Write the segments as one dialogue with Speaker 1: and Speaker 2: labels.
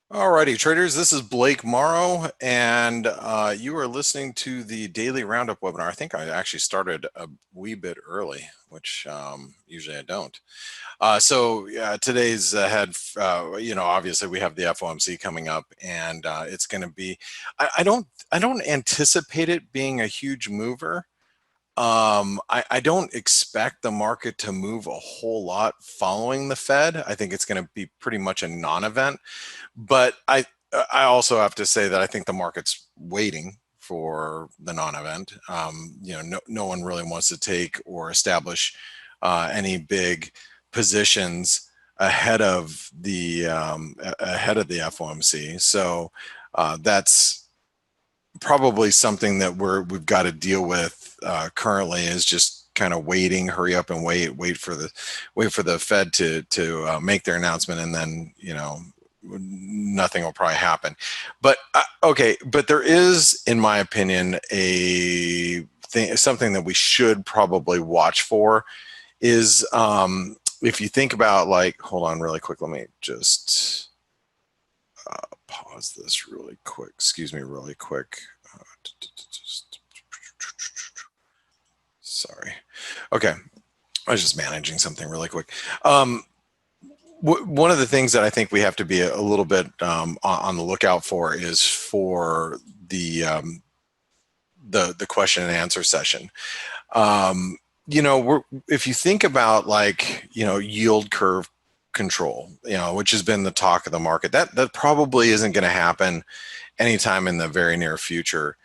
Speaker 1: Alrighty, traders, this is Blake Morrow, and you are listening to the Daily Roundup webinar. I think I actually started a wee bit early, which usually I don't. Today's ahead, obviously we have the FOMC coming up, and it's going to be, I don't anticipate it being a huge mover. I don't expect the market to move a whole lot following the Fed. I think it's going to be pretty much a non-event. But I also have to say that I think the market's waiting for the non-event. No one really wants to take or establish any big positions ahead of the FOMC. So that's probably something that we've got to deal with currently, is just kind of waiting, hurry up and wait for the Fed to make their announcement, and then nothing will probably happen. But but there is, in my opinion, something that we should probably watch for is if you think about, like, hold on really quick, let me just pause this really quick. Excuse me, really quick. Sorry. Okay. I was just managing something really quick. One of the things that I think we have to be a little bit on the lookout for is for the question and answer session. If you think about, like, yield curve control, which has been the talk of the market, that probably isn't going to happen anytime in the very near future.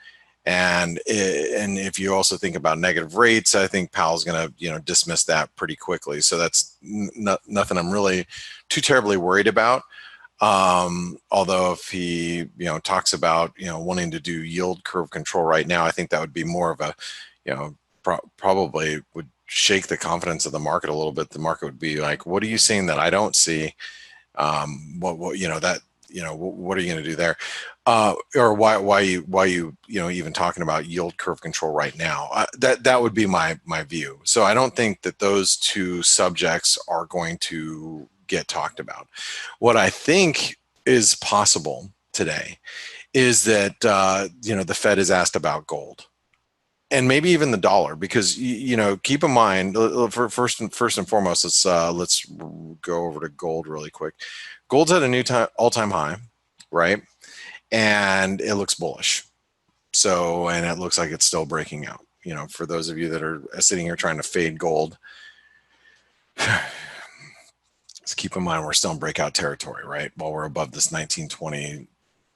Speaker 1: And if you also think about negative rates, I think Powell's going to dismiss that pretty quickly. So that's nothing I'm really too terribly worried about. Although if he talks about wanting to do yield curve control right now, I think that would be more of a probably would shake the confidence of the market a little bit. The market would be like, what are you seeing that I don't see? What are you going to do there? Or why you even talking about yield curve control right now? That would be my view. So I don't think that those two subjects are going to get talked about. What I think is possible today is that the Fed is asked about gold, and maybe even the dollar, because keep in mind, for first and foremost, let's go over to gold really quick. Gold's at a new all-time high, right? And it looks bullish. So, and it looks like it's still breaking out. For those of you that are sitting here trying to fade gold, let's keep in mind we're still in breakout territory, right? While we're above this 1920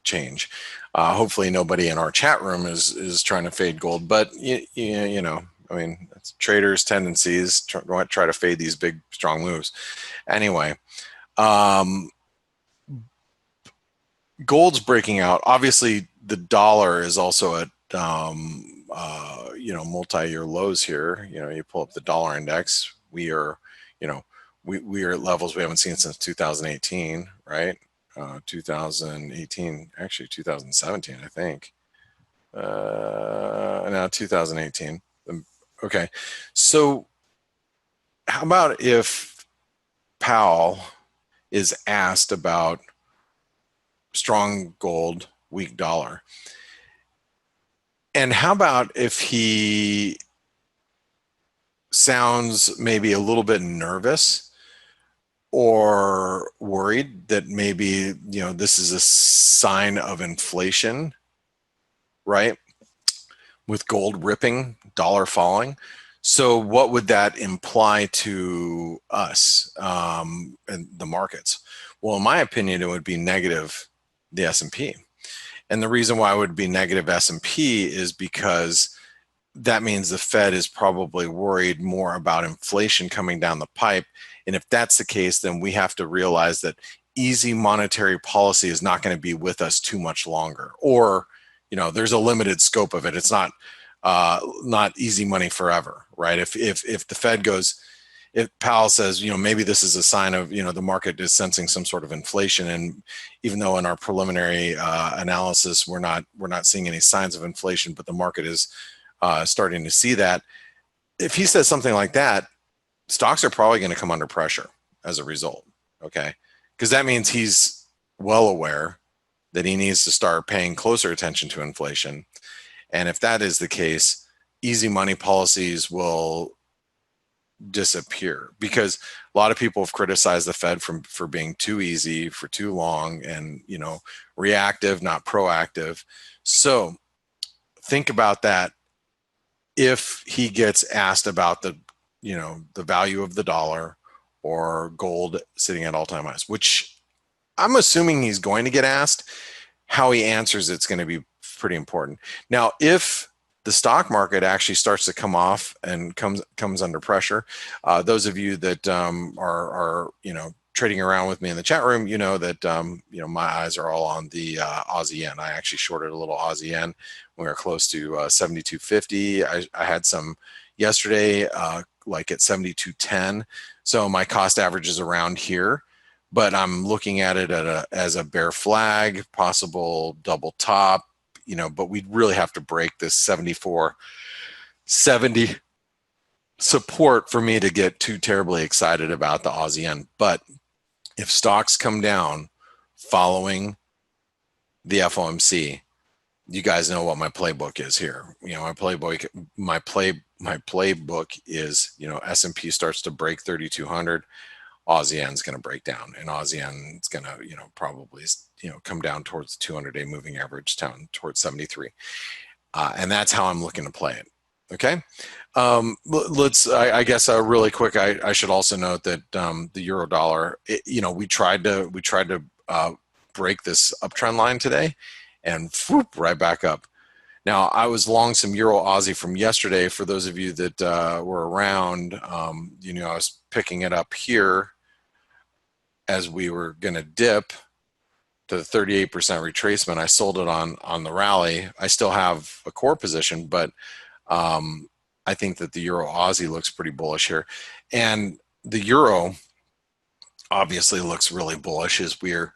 Speaker 1: change. Hopefully nobody in our chat room is trying to fade gold, but I mean, it's traders' tendencies try to fade these big, strong moves. Anyway, gold's breaking out. Obviously, the dollar is also at multi-year lows here. You pull up the dollar index. We are we are at levels we haven't seen since 2018, right? 2018, actually 2017, I think. Now 2018. Okay, so how about if Powell is asked about strong gold, weak dollar? And how about if he sounds maybe a little bit nervous or worried that maybe this is a sign of inflation, right? With gold ripping, dollar falling. So what would that imply to us and the markets? Well, in my opinion, it would be negative the S&P. And the reason why it would be negative S&P is because that means the Fed is probably worried more about inflation coming down the pipe. And if that's the case, then we have to realize that easy monetary policy is not going to be with us too much longer. Or, there's a limited scope of it. It's not easy money forever, right? If the Fed goes, if Powell says, maybe this is a sign of, the market is sensing some sort of inflation, and even though in our preliminary analysis we're not seeing any signs of inflation, but the market is starting to see that. If he says something like that, stocks are probably going to come under pressure as a result, okay? Because that means he's well aware that he needs to start paying closer attention to inflation. And if that is the case, easy money policies will disappear, because a lot of people have criticized the Fed for being too easy for too long, and reactive, not proactive. So think about that. If he gets asked about the value of the dollar or gold sitting at all-time highs, which I'm assuming he's going to get asked, how he answers it's going to be pretty important. Now, if the stock market actually starts to come off and comes under pressure, those of you that are trading around with me in the chat room, that my eyes are all on the Aussie yen. I actually shorted a little Aussie yen. We were close to 72.50. I had some yesterday, like at 72.10. So my cost average is around here, but I'm looking at it as a bear flag, possible double top, but we'd really have to break this 74.70 support for me to get too terribly excited about the Aussie yen. But if stocks come down following the FOMC, you guys know what my playbook is here. My playbook is, S&P starts to break 3,200, Aussie yen's going to break down, and Aussie yen's going to, probably, come down towards the 200-day moving average, down towards 73. And that's how I'm looking to play it. Okay. I guess really quick, I should also note that the euro dollar, we tried to break this uptrend line today, and whoop, right back up. Now, I was long some euro Aussie from yesterday. For those of you that were around, I was picking it up here as we were going to dip to the 38% retracement. I sold it on the rally. I still have a core position, but I think that the euro Aussie looks pretty bullish here. And the euro obviously looks really bullish as we're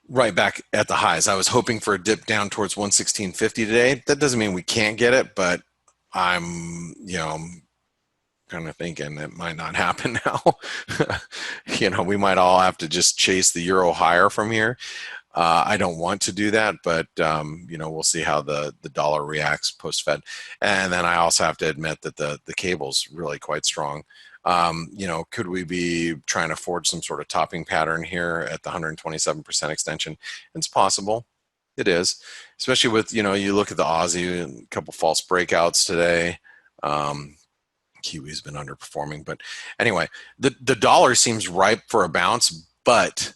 Speaker 1: right back at the highs. I was hoping for a dip down towards 116.50 today. That doesn't mean we can't get it, but I'm kind of thinking it might not happen now. We might all have to just chase the euro higher from here. I don't want to do that, but we'll see how the dollar reacts post-Fed. And then I also have to admit that the cable's really quite strong. Could we be trying to forge some sort of topping pattern here at the 127% extension? It's possible. It is, especially with, you look at the Aussie, a couple false breakouts today. Kiwi's been underperforming, but anyway, the dollar seems ripe for a bounce, but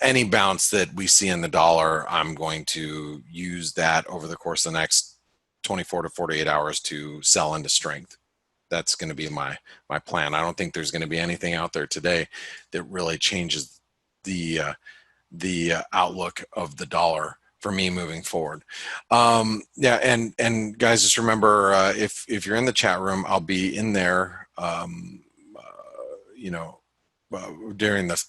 Speaker 1: any bounce that we see in the dollar, I'm going to use that over the course of the next 24 to 48 hours to sell into strength. That's going to be my plan. I don't think there's going to be anything out there today that really changes the outlook of the dollar for me moving forward. Yeah, and guys, just remember, if you're in the chat room, I'll be in there, during the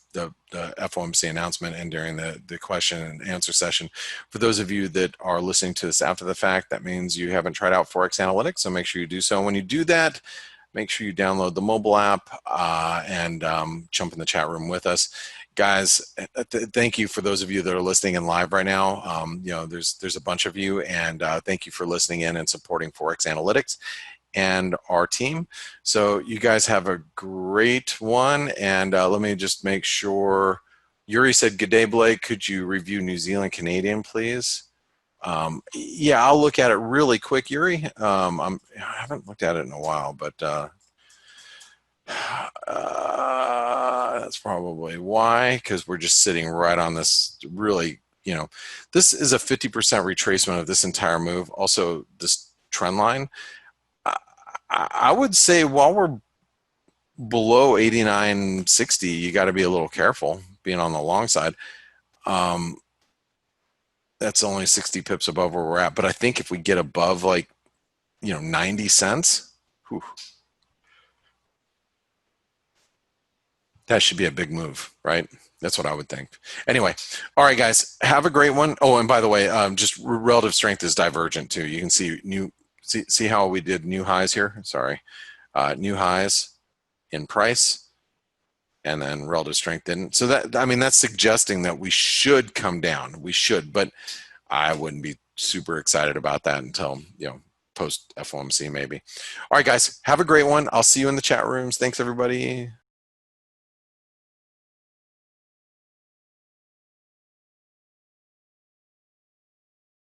Speaker 1: FOMC announcement and during the question and answer session. For those of you that are listening to this after the fact, that means you haven't tried out ForexAnalytix, so make sure you do so. When you do that, make sure you download the mobile app and jump in the chat room with us. Guys, thank you for those of you that are listening in live right now. There's a bunch of you, and thank you for listening in and supporting ForexAnalytix and our team. So you guys have a great one, and let me just make sure. Yuri said, "Good day, Blake. Could you review New Zealand Canadian, please?" Yeah, I'll look at it really quick, Yuri. I haven't looked at it in a while, but that's probably why, because we're just sitting right on this really, this is a 50% retracement of this entire move. Also, this trend line, I would say while we're below 89.60, you got to be a little careful being on the long side. That's only 60 pips above where we're at. But I think if we get above 90 cents, whew, that should be a big move, right? That's what I would think. Anyway, all right, guys, have a great one. Oh, and by the way, just relative strength is divergent too. You can see how we did new highs here. Sorry, new highs in price, and then relative strength didn't. So that, I mean, that's suggesting that we should come down. We should, but I wouldn't be super excited about that until, you know, post FOMC maybe. All right, guys, have a great one. I'll see you in the chat rooms. Thanks, everybody.